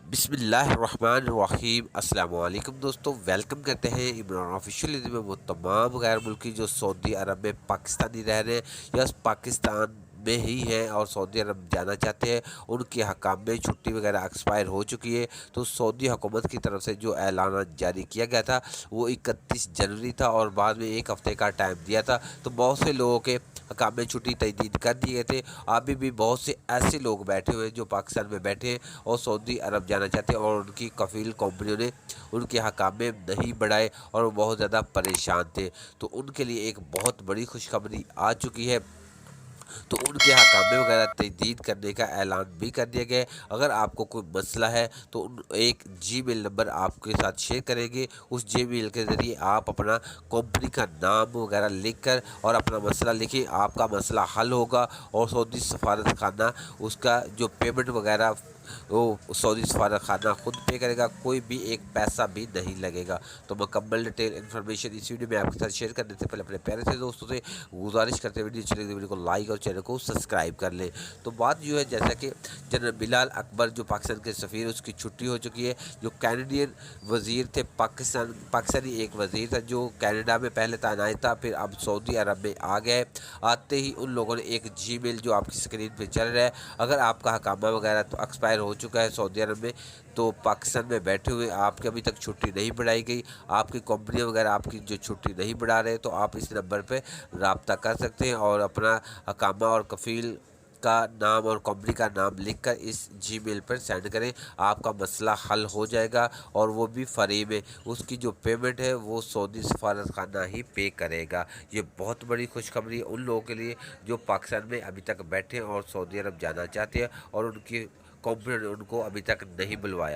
बिस्मिल्लाहिर्रहमानिर्रहीम। अस्सलाम वालेकुम दोस्तों, वेलकम करते हैं इमरान ऑफिशियल में वो तमाम गैर मुल्की जो सऊदी अरब में पाकिस्तानी रह रहे हैं या पाकिस्तान में ही हैं और सऊदी अरब जाना चाहते हैं। उनके हकाम में छुट्टी वगैरह एक्सपायर हो चुकी है, तो सऊदी हुकूमत की तरफ से जो ऐलान जारी किया गया था वो 31 जनवरी था और बाद में एक हफ्ते का टाइम दिया था। तो बहुत से लोगों के हकाम में छुट्टी तजदीद कर दिए थे। अभी भी बहुत से ऐसे लोग बैठे हुए हैं जो पाकिस्तान में बैठे हैं और सऊदी अरब जाना चाहते हैं और उनकी कफ़ील कंपनियों ने उनके हकामे नहीं बढ़ाए और वो बहुत ज़्यादा परेशान थे। तो उनके लिए एक बहुत बड़ी खुशखबरी आ चुकी है। तो उनके हकामे वगैरह तजदीद करने का ऐलान भी कर दिया गया है। अगर आपको कोई मसला है तो एक जीमेल नंबर आपके साथ शेयर करेंगे। उस जीमेल के ज़रिए आप अपना कंपनी का नाम वगैरह लिख कर और अपना मसला लिखिए, आपका मसला हल होगा और सऊदी सफारत खाना उसका जो पेमेंट वगैरह वो सऊदी सफारत खाना खुद पे करेगा, कोई भी एक पैसा भी नहीं लगेगा। तो मुकम्मल डिटेल इन्फॉर्मेशन इस वीडियो में आपके साथ शेयर करने से पहले अपने प्यारे से दोस्तों से गुजारिश करते हुए वीडियो को लाइक और चैनल को सब्सक्राइब कर लें। तो बात जो है, जैसा कि जनरल बिलाल अकबर जो पाकिस्तान के सफ़ीर, उसकी छुट्टी हो चुकी है। जो कैनेडियन वज़ीर थे, पाकिस्तानी एक वज़ीर था जो कनाडा में पहले तैनात था, फिर अब सऊदी अरब में आ गए। आते ही उन लोगों ने एक जीमेल जो आपकी स्क्रीन पे चल रहा है, अगर आपका हकामा वगैरह तो एक्सपायर हो चुका है सऊदी अरब में, तो पाकिस्तान में बैठे हुए आपकी अभी तक छुट्टी नहीं बढ़ाई गई, आपकी कंपनियां वगैरह आपकी जो छुट्टी नहीं बढ़ा रहे, तो आप इस नंबर पे रब्ता कर सकते हैं और अपना हकामा और कफ़ील का नाम और कंपनी का नाम लिखकर इस जीमेल पर सेंड करें। आपका मसला हल हो जाएगा और वो भी फ्री में। उसकी जो पेमेंट है वो सऊदी सफारत खाना ही पे करेगा। ये बहुत बड़ी खुशखबरी है उन लोगों के लिए जो पाकिस्तान में अभी तक बैठे हैं और सऊदी अरब जाना चाहते हैं और उनकी कंपनी ने उनको अभी तक नहीं बुलवाया।